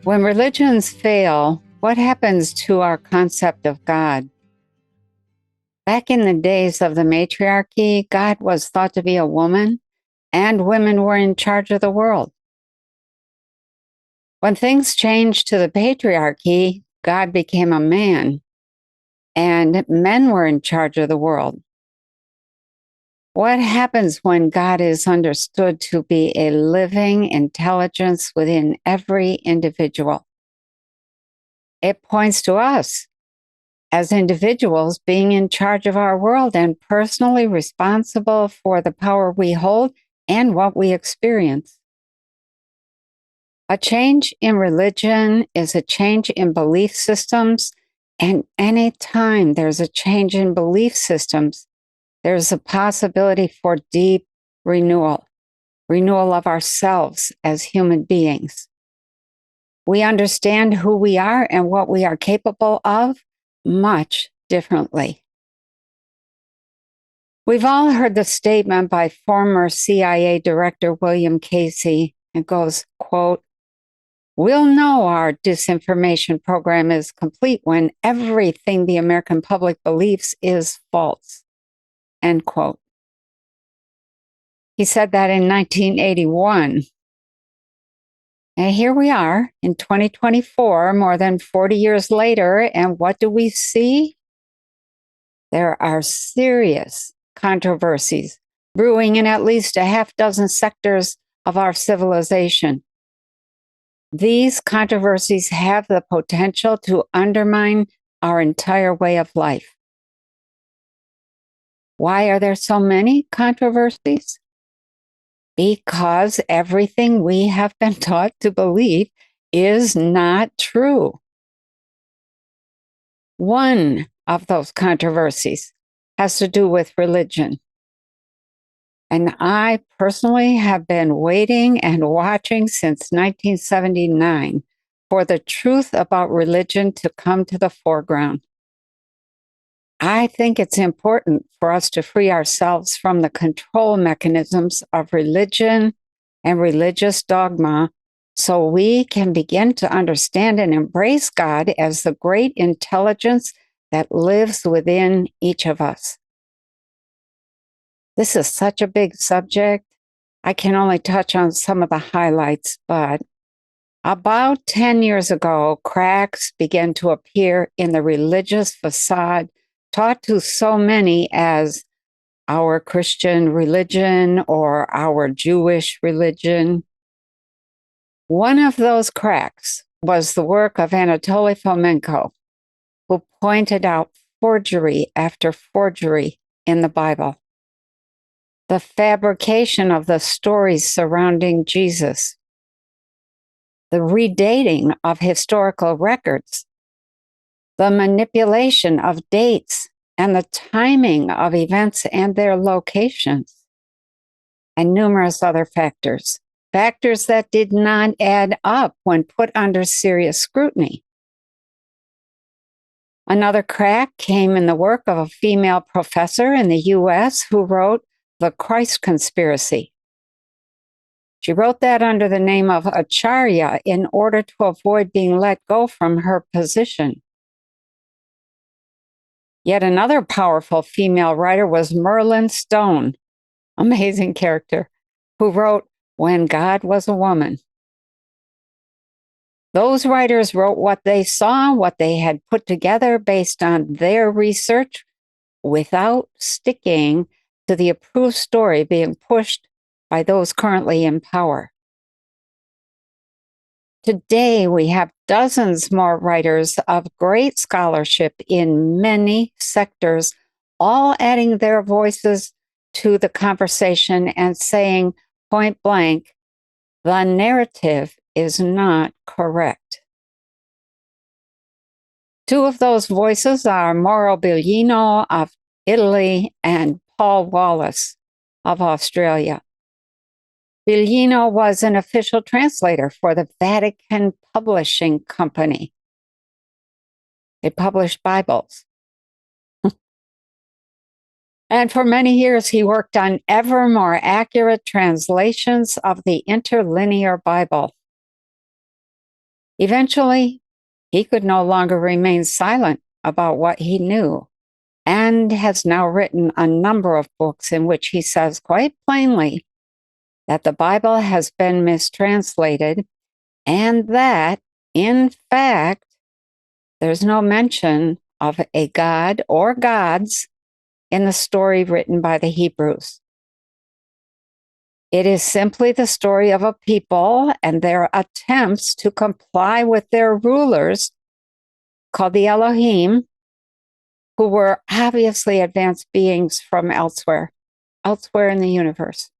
When religions fail, what happens to our concept of God? Back in the days of the matriarchy, God was thought to be a woman, and women were in charge of the world. When things changed to the patriarchy, God became a man, and men were in charge of the world. What happens when God is understood to be a living intelligence within every individual? It points to us as individuals being in charge of our world and personally responsible for the power we hold and what we experience. A change in religion is a change in belief systems, and anytime there's a change in belief systems, there's a possibility for deep renewal of ourselves as human beings. We understand who we are and what we are capable of much differently. We've all heard the statement by former CIA Director William Casey. It goes, quote, "We'll know our disinformation program is complete when everything the American public believes is false," end quote. He said that in 1981. And here we are in 2024, more than 40 years later, and what do we see? There are serious controversies brewing in at least a half dozen sectors of our civilization. These controversies have the potential to undermine our entire way of life. Why are there so many controversies? Because everything we have been taught to believe is not true. One of those controversies has to do with religion. And I personally have been waiting and watching since 1979 for the truth about religion to come to the foreground. I think it's important for us to free ourselves from the control mechanisms of religion and religious dogma so we can begin to understand and embrace God as the great intelligence that lives within each of us. This is such a big subject. I can only touch on some of the highlights, but about 10 years ago, cracks began to appear in the religious facade taught to so many as our Christian religion or our Jewish religion. One of those cracks was the work of Anatoly Fomenko, who pointed out forgery after forgery in the Bible. The fabrication of the stories surrounding Jesus, the redating of historical records, the manipulation of dates and the timing of events and their locations, and numerous other factors that did not add up when put under serious scrutiny. Another crack came in the work of a female professor in the US who wrote The Christ Conspiracy. She wrote that under the name of Acharya in order to avoid being let go from her position. Yet another powerful female writer was Merlin Stone, amazing character, who wrote When God Was a Woman. Those writers wrote what they saw, what they had put together based on their research, without sticking to the approved story being pushed by those currently in power. Today, we have dozens more writers of great scholarship in many sectors, all adding their voices to the conversation and saying point blank, the narrative is not correct. Two of those voices are Mauro Biglino of Italy and Paul Wallace of Australia. Biglino was an official translator for the Vatican Publishing Company. It published Bibles. And for many years, he worked on ever more accurate translations of the interlinear Bible. Eventually, he could no longer remain silent about what he knew and has now written a number of books in which he says quite plainly that the Bible has been mistranslated and that, in fact, there's no mention of a god or gods in the story written by the Hebrews. It is simply the story of a people and their attempts to comply with their rulers, called the Elohim, who were obviously advanced beings from elsewhere in the universe.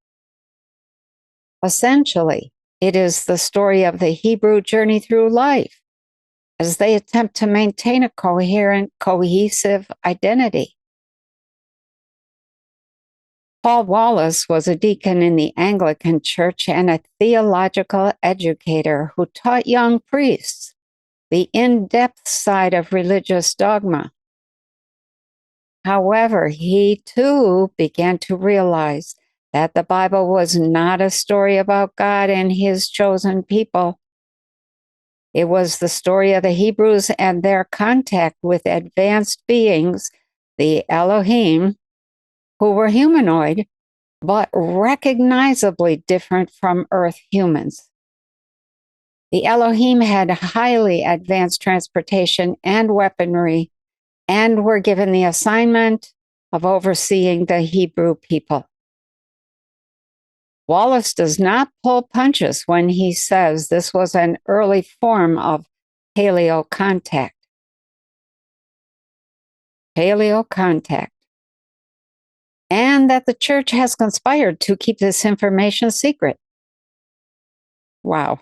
Essentially, it is the story of the Hebrew journey through life as they attempt to maintain a coherent, cohesive identity. Paul Wallace was a deacon in the Anglican Church and a theological educator who taught young priests the in-depth side of religious dogma. However, he too began to realize that the Bible was not a story about God and his chosen people. It was the story of the Hebrews and their contact with advanced beings, the Elohim, who were humanoid, but recognizably different from Earth humans. The Elohim had highly advanced transportation and weaponry and were given the assignment of overseeing the Hebrew people. Wallace does not pull punches when he says this was an early form of paleo contact. And that the church has conspired to keep this information secret. Wow.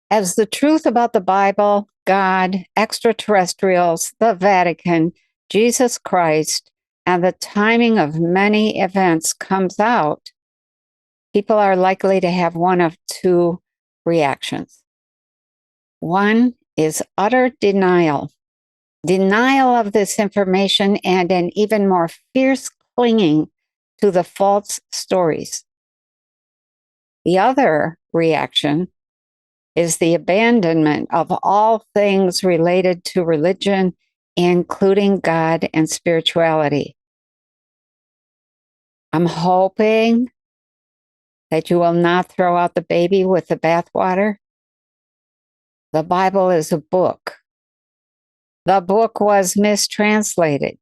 As the truth about the Bible, God, extraterrestrials, the Vatican, Jesus Christ, and the timing of many events comes out, people are likely to have one of two reactions. One is utter denial of this information and an even more fierce clinging to the false stories. The other reaction is the abandonment of all things related to religion, including God and spirituality. I'm hoping that you will not throw out the baby with the bathwater. The Bible is a book. The book was mistranslated.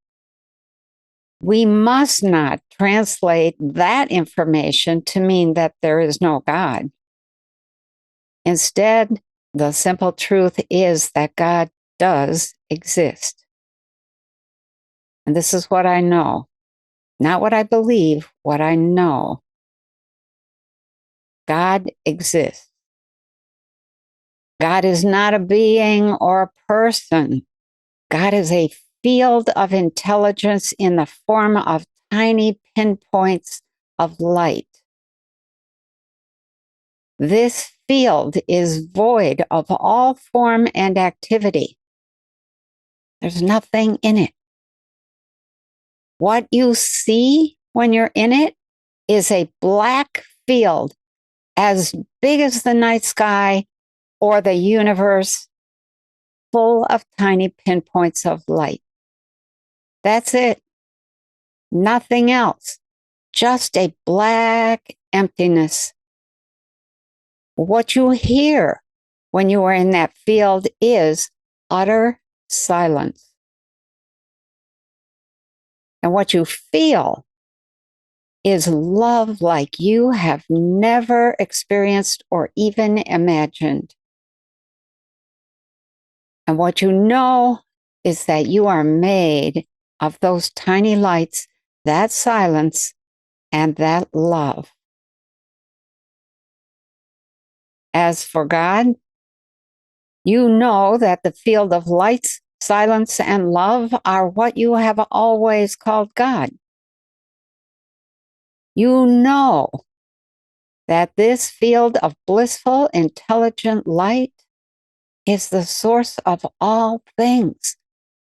We must not translate that information to mean that there is no God. Instead, the simple truth is that God does exist. And this is what I know, not what I believe, what I know. God exists. God is not a being or a person. God is a field of intelligence in the form of tiny pinpoints of light. This field is void of all form and activity. There's nothing in it. What you see when you're in it is a black field as big as the night sky or the universe, full of tiny pinpoints of light. That's it. Nothing else. Just a black emptiness. What you hear when you are in that field is utter silence. And what you feel is love like you have never experienced or even imagined. And what you know is that you are made of those tiny lights, that silence, and that love. As for God, you know that the field of lights, silence, and love are what you have always called God. You know that this field of blissful, intelligent light is the source of all things,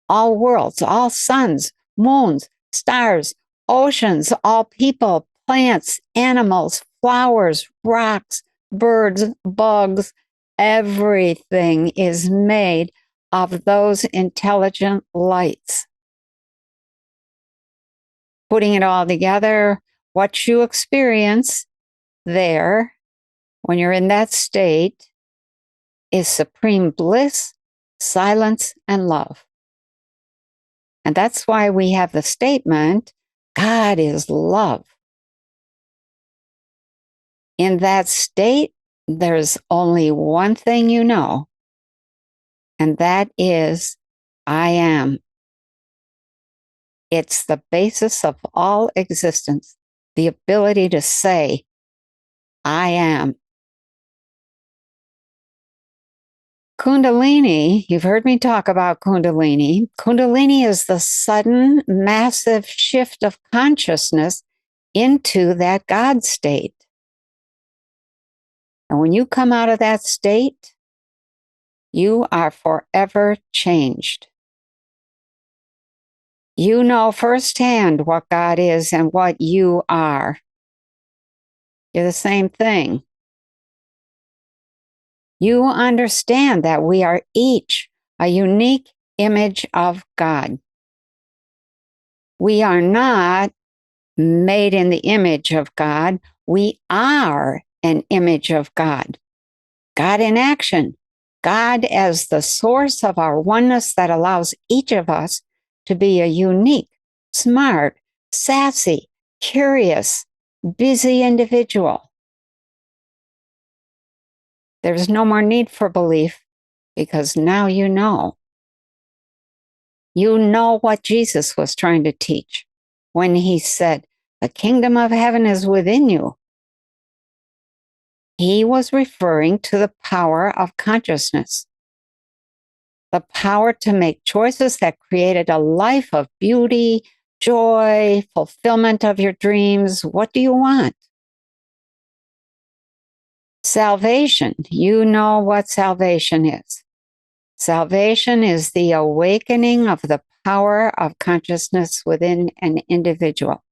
all worlds, all suns, moons, stars, oceans, all people, plants, animals, flowers, rocks, birds, bugs, Everything is made of those intelligent lights. Putting it all together, what you experience there when you're in that state is supreme bliss, silence, and love. And that's why we have the statement, God is love. In that state, there's only one thing you know, and that is, I am. It's the basis of all existence, the ability to say, I am. Kundalini, you've heard me talk about Kundalini. Kundalini is the sudden, massive shift of consciousness into that God state. And when you come out of that state, you are forever changed. You know firsthand what God is and what you are. You're the same thing. You understand that we are each a unique image of God. We are not made in the image of God. We are an image of God. God in action. God as the source of our oneness that allows each of us to be a unique, smart, sassy, curious, busy individual. There's no more need for belief because now you know. You know what Jesus was trying to teach when he said, the kingdom of heaven is within you. He was referring to the power of consciousness, the power to make choices that created a life of beauty, joy, fulfillment of your dreams. What do you want? Salvation. You know what salvation is. Salvation is the awakening of the power of consciousness within an individual.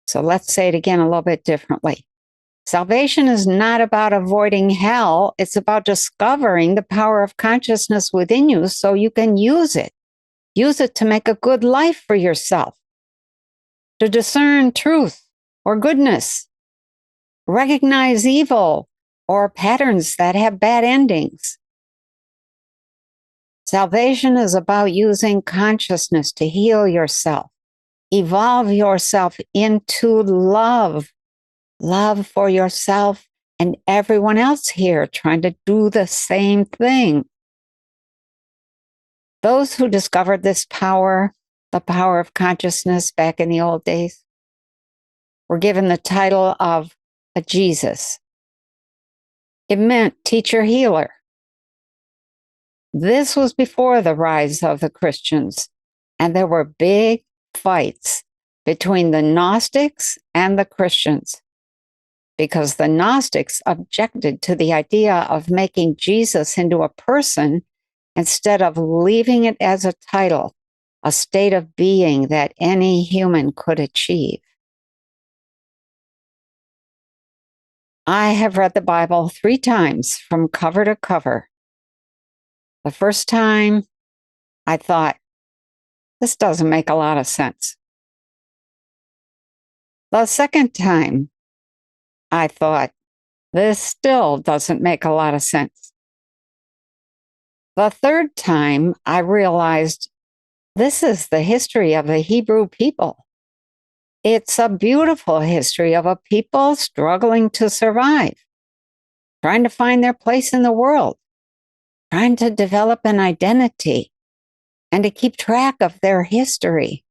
So let's say it again a little bit differently. Salvation is not about avoiding hell. It's about discovering the power of consciousness within you so you can use it. Use it to make a good life for yourself, to discern truth or goodness, recognize evil or patterns that have bad endings. Salvation is about using consciousness to heal yourself, evolve yourself into love, love for yourself and everyone else here trying to do the same thing. Those who discovered this power, the power of consciousness back in the old days, were given the title of a Jesus. It meant teacher healer. This was before the rise of the Christians, and there were big fights between the Gnostics and the Christians because the Gnostics objected to the idea of making Jesus into a person instead of leaving it as a title, a state of being that any human could achieve. I have read the Bible 3 times from cover to cover. The first time, I thought, this doesn't make a lot of sense. The second time, I thought, this still doesn't make a lot of sense. The third time, I realized this is the history of the Hebrew people. It's a beautiful history of a people struggling to survive, trying to find their place in the world, trying to develop an identity, and to keep track of their history.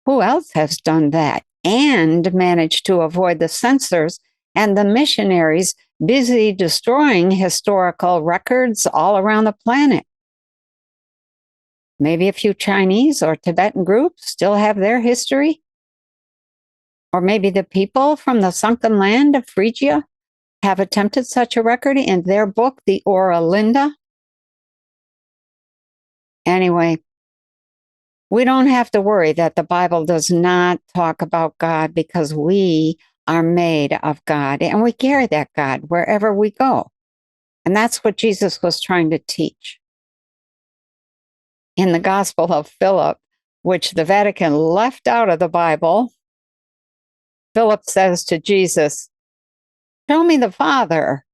Who else has done that and managed to avoid the censors and the missionaries busy destroying historical records all around the planet? Maybe a few Chinese or Tibetan groups still have their history. Or maybe the people from the sunken land of Phrygia have attempted such a record in their book, the Ora Linda. Anyway, we don't have to worry that the Bible does not talk about God because we are made of God, and we carry that God wherever we go. And that's what Jesus was trying to teach. In the Gospel of Philip, which the Vatican left out of the Bible, Philip says to Jesus, "Show me the Father."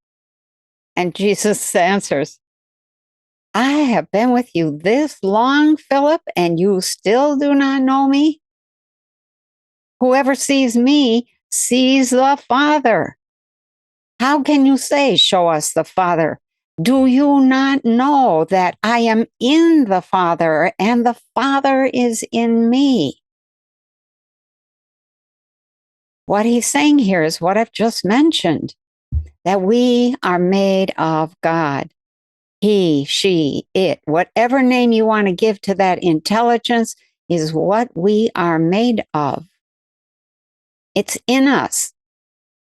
And Jesus answers, "I have been with you this long, Philip, and you still do not know me? Whoever sees me sees the Father. How can you say, 'Show us the Father'? Do you not know that I am in the Father and the Father is in me?" What he's saying here is what I've just mentioned, that we are made of God. He, she, it, whatever name you want to give to that intelligence is what we are made of. It's in us,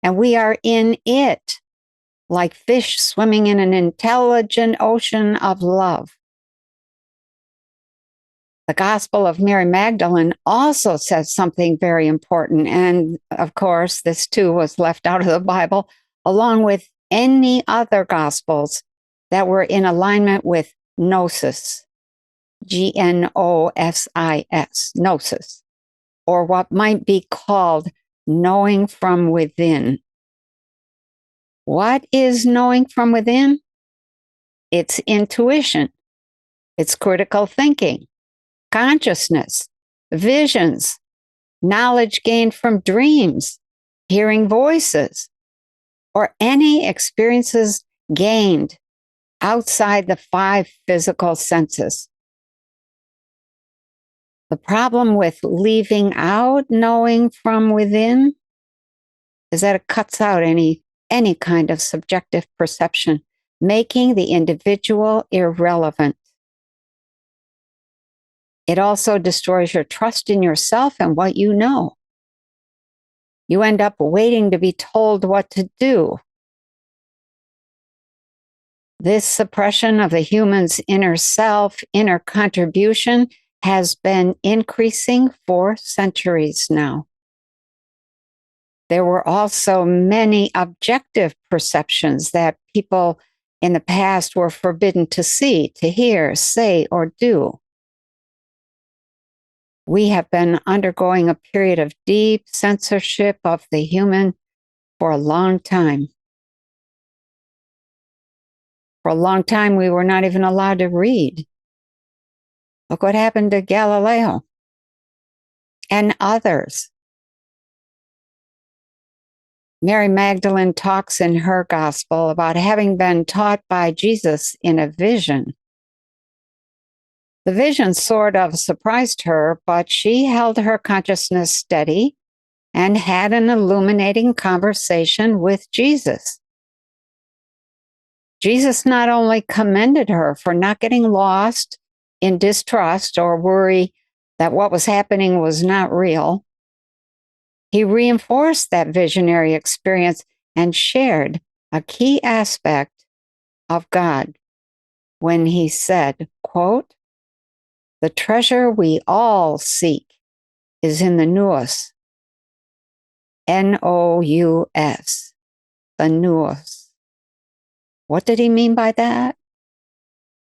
and we are in it, like fish swimming in an intelligent ocean of love. The Gospel of Mary Magdalene also says something very important. And of course, this too was left out of the Bible, along with any other Gospels that were in alignment with Gnosis, Gnosis, Gnosis, or what might be called knowing from within. What is knowing from within? It's intuition, it's critical thinking, consciousness, visions, knowledge gained from dreams, hearing voices, or any experiences gained outside the 5 physical senses. The problem with leaving out knowing from within is that it cuts out any kind of subjective perception, making the individual irrelevant. It also destroys your trust in yourself and what you know. You end up waiting to be told what to do. This suppression of the human's inner self, inner contribution, has been increasing for centuries now. There were also many objective perceptions that people in the past were forbidden to see, to hear, say, or do. We have been undergoing a period of deep censorship of the human for a long time. For a long time, we were not even allowed to read. Look what happened to Galileo and others. Mary Magdalene talks in her gospel about having been taught by Jesus in a vision. The vision sort of surprised her, but she held her consciousness steady and had an illuminating conversation with Jesus. Jesus not only commended her for not getting lost in distrust or worry that what was happening was not real, he reinforced that visionary experience and shared a key aspect of God when he said, quote, "The treasure we all seek is in the nous, Nous, the nous." What did he mean by that?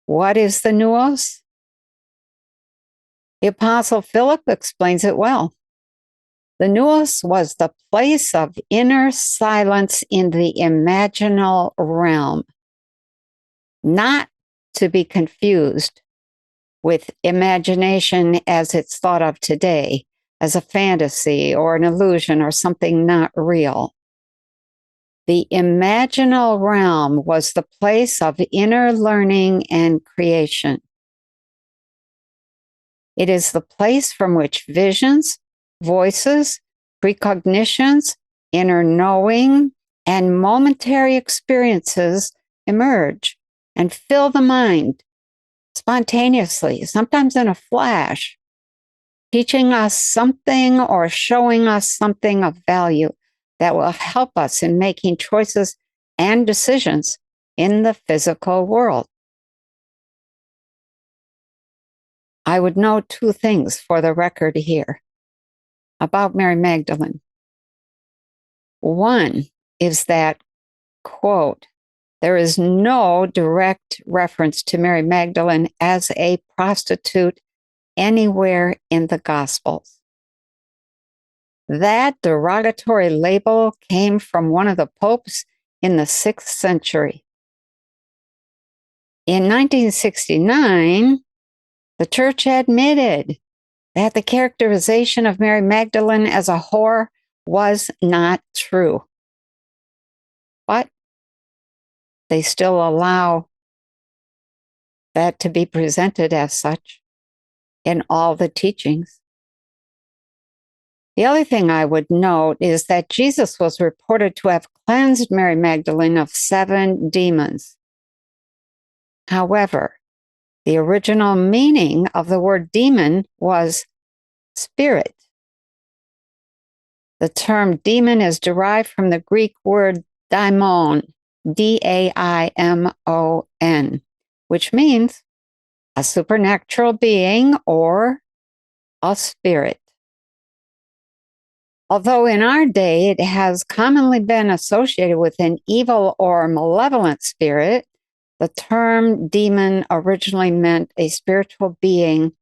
What is the nous? The Apostle Philip explains it well. The nous was the place of inner silence in the imaginal realm, not to be confused with imagination as it's thought of today, as a fantasy or an illusion or something not real. The imaginal realm was the place of inner learning and creation. It is the place from which visions, voices, precognitions, inner knowing, and momentary experiences emerge and fill the mind spontaneously, sometimes in a flash, teaching us something or showing us something of value that will help us in making choices and decisions in the physical world. I would note 2 things for the record here about Mary Magdalene. One is that, quote, there is no direct reference to Mary Magdalene as a prostitute anywhere in the Gospels. That derogatory label came from one of the popes in the 6th century. In 1969, the church admitted that the characterization of Mary Magdalene as a whore was not true. But they still allow that to be presented as such in all the teachings. The other thing I would note is that Jesus was reported to have cleansed Mary Magdalene of 7 demons. However, the original meaning of the word demon was spirit. The term demon is derived from the Greek word daimon, D-A-I-M-O-N, which means a supernatural being or a spirit. Although in our day it has commonly been associated with an evil or malevolent spirit, the term demon originally meant a spiritual being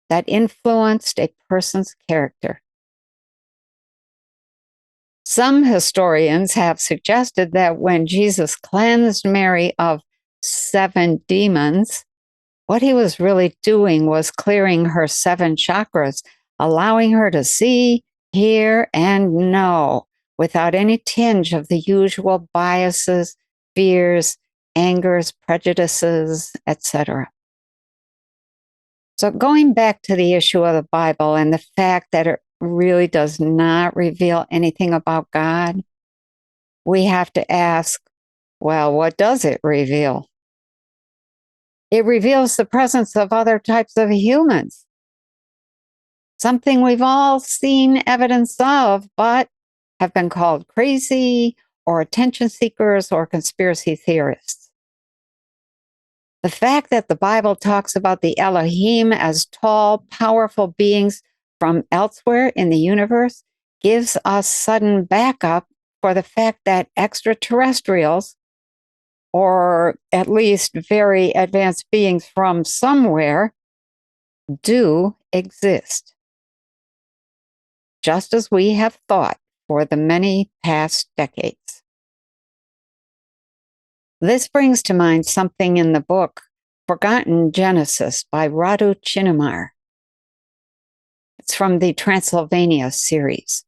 that influenced a person's character. Some historians have suggested that when Jesus cleansed Mary of 7 demons, what he was really doing was clearing her 7 chakras, allowing her to see, hear, and know without any tinge of the usual biases, fears, angers, prejudices, etc. So going back to the issue of the Bible and the fact that it really does not reveal anything about God, we have to ask, well, what does it reveal? It reveals the presence of other types of humans, something we've all seen evidence of, but have been called crazy or attention seekers or conspiracy theorists. The fact that the Bible talks about the Elohim as tall, powerful beings from elsewhere in the universe gives us sudden backup for the fact that extraterrestrials, or at least very advanced beings from somewhere, do exist, just as we have thought for the many past decades. This brings to mind something in the book Forgotten Genesis by Radu Chinnamar. It's from the Transylvania series.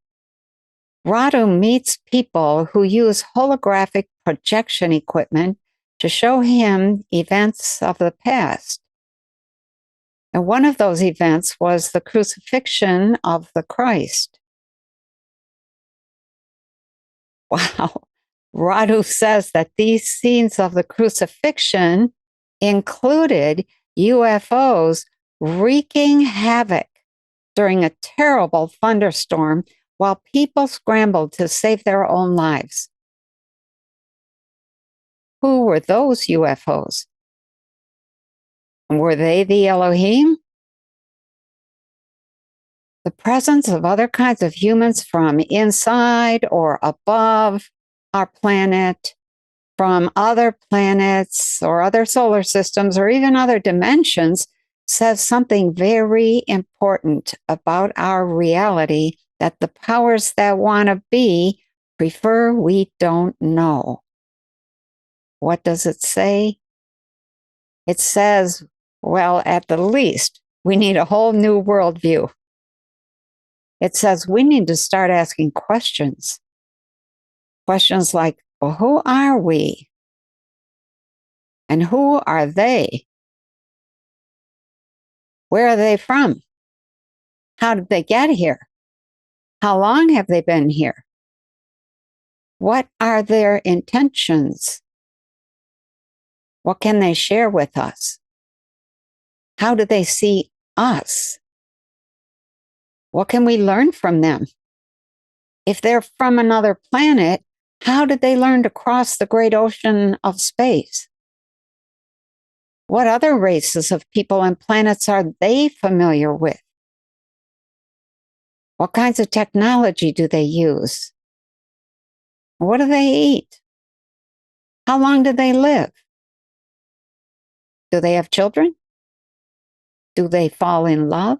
Radu meets people who use holographic projection equipment to show him events of the past. And one of those events was the crucifixion of the Christ. Wow. Radu says that these scenes of the crucifixion included UFOs wreaking havoc during a terrible thunderstorm while people scrambled to save their own lives. Who were those UFOs? Were they the Elohim? The presence of other kinds of humans from inside or above our planet, from other planets or other solar systems or even other dimensions says something very important about our reality that the powers that want to be prefer we don't know. What does it say? It says, well, at the least, we need a whole new worldview. It says we need to start asking questions. Questions like, well, who are we? And who are they? Where are they from? How did they get here? How long have they been here? What are their intentions? What can they share with us? How do they see us? What can we learn from them? If they're from another planet, how did they learn to cross the great ocean of space? What other races of people and planets are they familiar with? What kinds of technology do they use? What do they eat? How long do they live? Do they have children? Do they fall in love?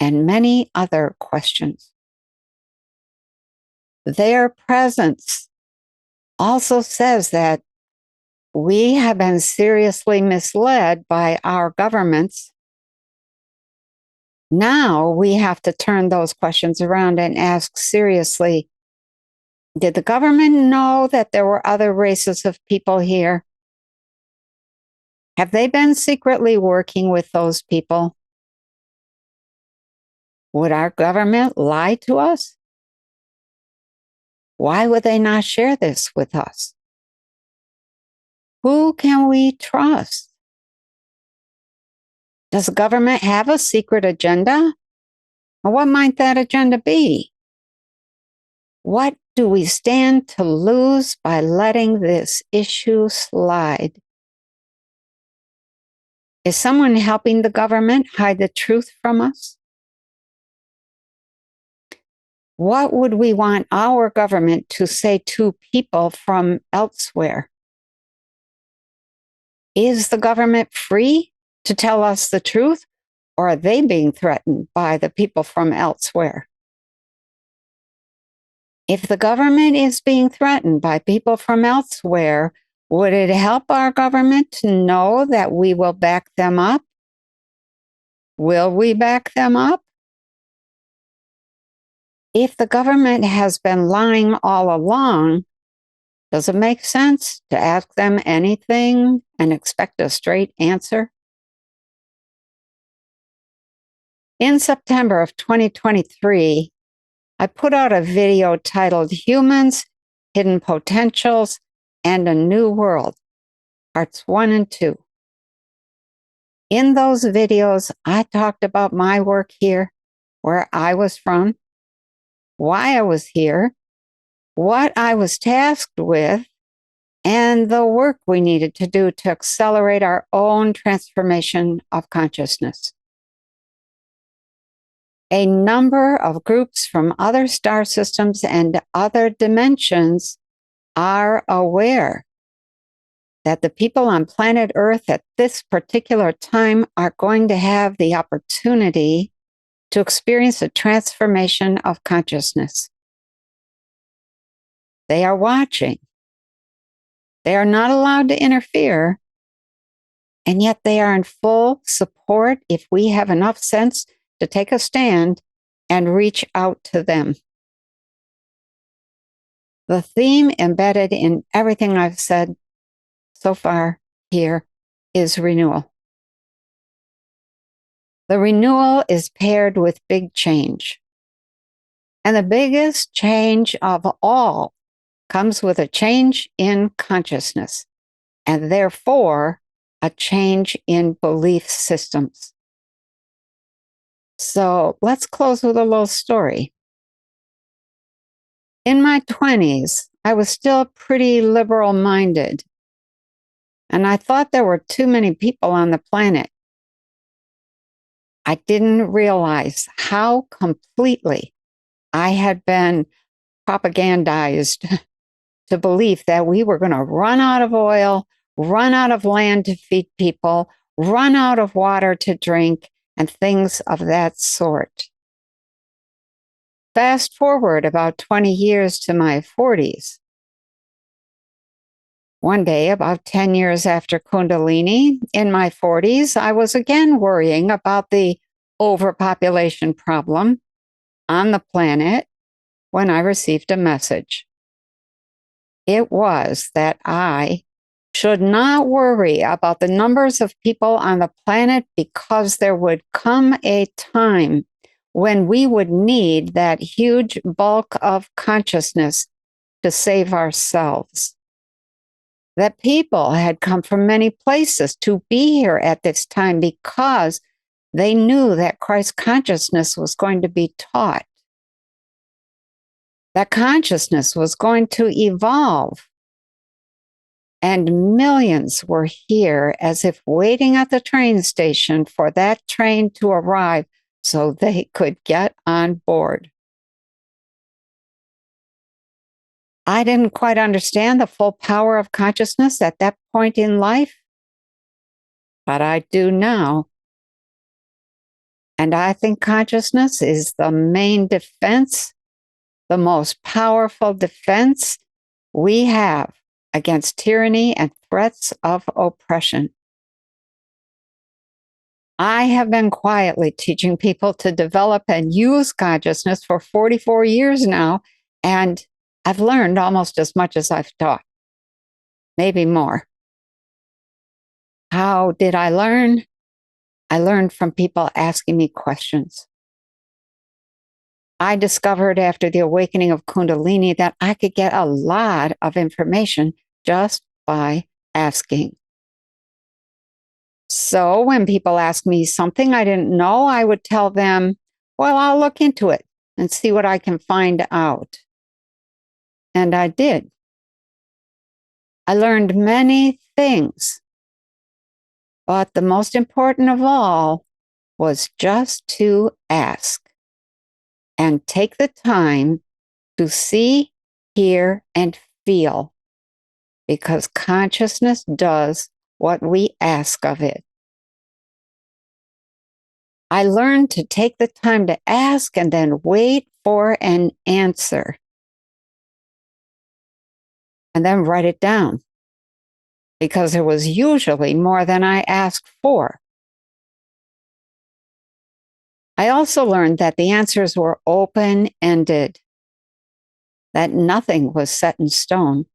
And many other questions. Their presence also says that we have been seriously misled by our governments. Now we have to turn those questions around and ask seriously, did the government know that there were other races of people here? Have they been secretly working with those people? Would our government lie to us? Why would they not share this with us? Who can we trust? Does the government have a secret agenda? Or what might that agenda be? What do we stand to lose by letting this issue slide? Is someone helping the government hide the truth from us? What would we want our government to say to people from elsewhere? Is the government free to tell us the truth, or are they being threatened by the people from elsewhere? If the government is being threatened by people from elsewhere, would it help our government to know that we will back them up? Will we back them up? If the government has been lying all along, does it make sense to ask them anything and expect a straight answer? In September of 2023, I put out a video titled Humans, Hidden Potentials, and a New World, parts 1 and 2. In those videos, I talked about my work here, where I was from, why I was here, what I was tasked with, and the work we needed to do to accelerate our own transformation of consciousness. A number of groups from other star systems and other dimensions are aware that the people on planet Earth at this particular time are going to have the opportunity to experience a transformation of consciousness. They are watching. They are not allowed to interfere, and yet they are in full support if we have enough sense to take a stand and reach out to them. The theme embedded in everything I've said so far here is renewal. The renewal is paired with big change. And the biggest change of all comes with a change in consciousness, and therefore a change in belief systems. So let's close with a little story. In my 20s, I was still pretty liberal-minded, and I thought there were too many people on the planet. I didn't realize how completely I had been propagandized to believe that we were going to run out of oil, run out of land to feed people, run out of water to drink, and things of that sort. Fast forward about 20 years to my 40s. One day, about 10 years after Kundalini, in my 40s, I was again worrying about the overpopulation problem on the planet when I received a message. It was that I should not worry about the numbers of people on the planet because there would come a time when we would need that huge bulk of consciousness to save ourselves. That people had come from many places to be here at this time because they knew that Christ consciousness was going to be taught. That consciousness was going to evolve. And millions were here as if waiting at the train station for that train to arrive so they could get on board. I didn't quite understand the full power of consciousness at that point in life, but I do now. And I think consciousness is the main defense, the most powerful defense we have against tyranny and threats of oppression. I have been quietly teaching people to develop and use consciousness for 44 years now, and I've learned almost as much as I've taught, maybe more. How did I learn? I learned from people asking me questions. I discovered after the awakening of Kundalini that I could get a lot of information just by asking. So when people ask me something I didn't know, I would tell them, well, I'll look into it and see what I can find out. And I did. I learned many things, but the most important of all was just to ask and take the time to see, hear, and feel, because consciousness does what we ask of it. I learned to take the time to ask and then wait for an answer, and then write it down, because there was usually more than I asked for. I also learned that the answers were open-ended, that nothing was set in stone,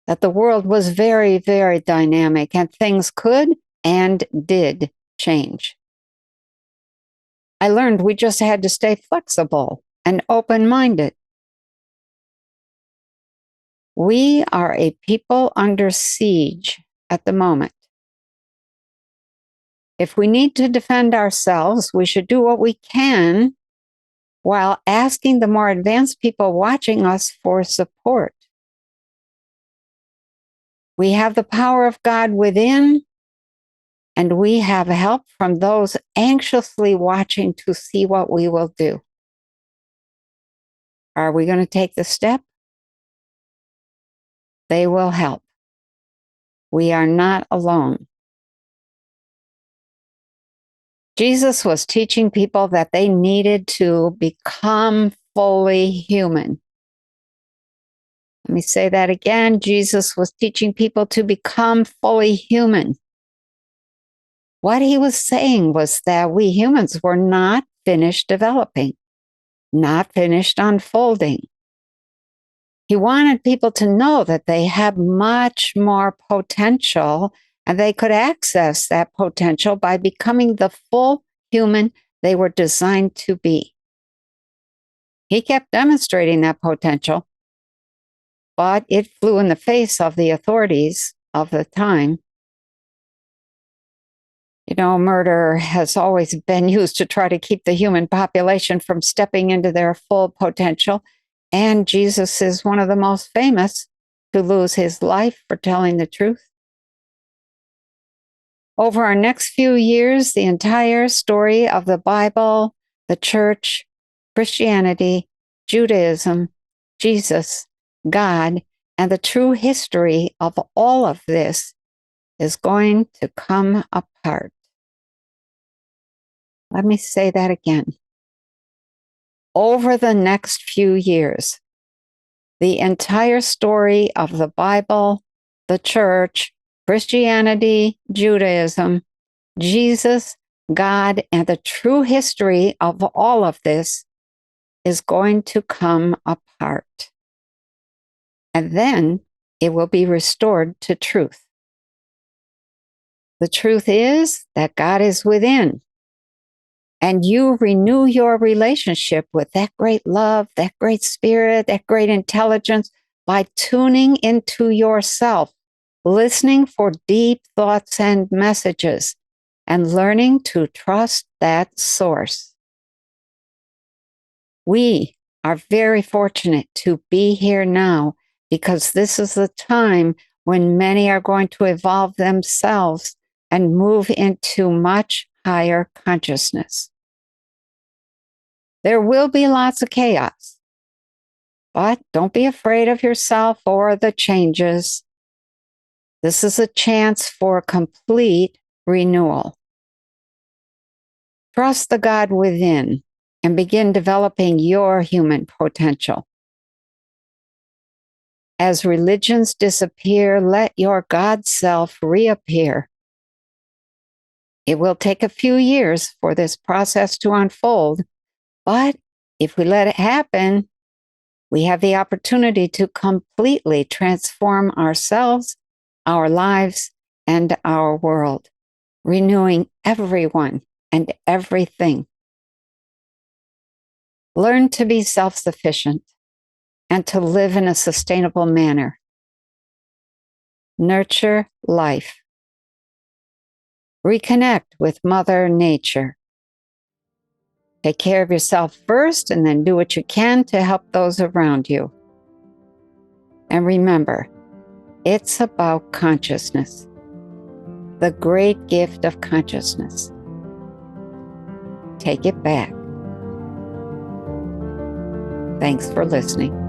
that the world was very, very dynamic, and things could and did change. I learned we just had to stay flexible and open-minded. We are a people under siege at the moment. If we need to defend ourselves, we should do what we can while asking the more advanced people watching us for support. We have the power of God within, and we have help from those anxiously watching to see what we will do. Are we going to take the step? They will help. We are not alone. Jesus was teaching people that they needed to become fully human. Let me say that again. Jesus was teaching people to become fully human. What he was saying was that we humans were not finished developing, not finished unfolding. He wanted people to know that they had much more potential, and they could access that potential by becoming the full human they were designed to be. He kept demonstrating that potential, but it flew in the face of the authorities of the time. You know, murder has always been used to try to keep the human population from stepping into their full potential. And Jesus is one of the most famous to lose his life for telling the truth. Over our next few years, the entire story of the Bible, the church, Christianity, Judaism, Jesus, God, and the true history of all of this is going to come apart. Let me say that again. Over the next few years, the entire story of the Bible, the church, Christianity, Judaism, Jesus, God, and the true history of all of this is going to come apart. And then it will be restored to truth. The truth is that God is within, and you renew your relationship with that great love, that great spirit, that great intelligence by tuning into yourself, listening for deep thoughts and messages, and learning to trust that source. We are very fortunate to be here now, because this is the time when many are going to evolve themselves and move into much higher consciousness. There will be lots of chaos, But don't be afraid of yourself or the changes. This is a chance for complete renewal. Trust the God within and begin developing your human potential. As religions disappear, let your God self reappear. It will take a few years for this process to unfold, but if we let it happen, we have the opportunity to completely transform ourselves, our lives, and our world, renewing everyone and everything. Learn to be self-sufficient and to live in a sustainable manner. Nurture life. Reconnect with Mother Nature. Take care of yourself first and then do what you can to help those around you. And remember, it's about consciousness, the great gift of consciousness. Take it back. Thanks for listening.